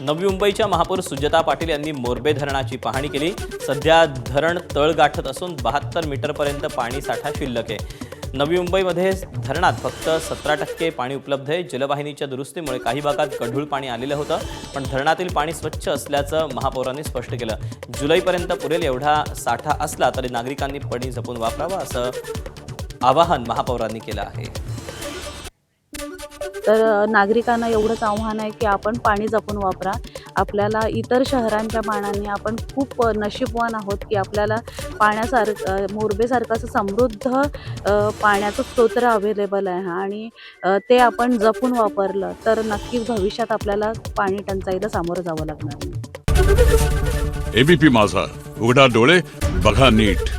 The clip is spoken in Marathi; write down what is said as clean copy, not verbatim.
नवी मुंबईच्या महापौर सुजाता पाटील यांनी मोरबे धरणाची पाहणी केली। सध्या धरण तळ गाठत असून 72 मीटरपर्यंत पाणी साठा शिल्लक आहे। नवी मुंबईमध्ये धरणात फक्त 17% पाणी उपलब्ध आहे। जलवाहिनीच्या दुरुस्तीमुळे काही भागात गढूळ पाणी आलेलं होतं, पण धरणातील पाणी स्वच्छ असल्याचं महापौरांनी स्पष्ट केलं। जुलैपर्यंत पुरेल एवढा साठा असला तरी नागरिकांनी पाणी जपून वापरावं असं आवाहन महापौरांनी केलं आहे। तर नागरिकांना एवढंच आव्हान आहे की आपण पाणी जपून वापरा। आपल्याला इतर शहरांच्या मानाने आपण खूप नशीबवान आहोत की आपल्याला मोरबेसारखं असं समृद्ध पाण्याचं स्रोत अवेलेबल आहे आणि ते आपण जपून वापरलं तर नक्कीच भविष्यात आपल्याला पाणी टंचाईला सामोरं जावं लागणार नाही। एबीपी माझा, उघडा डोळे बघा नीट।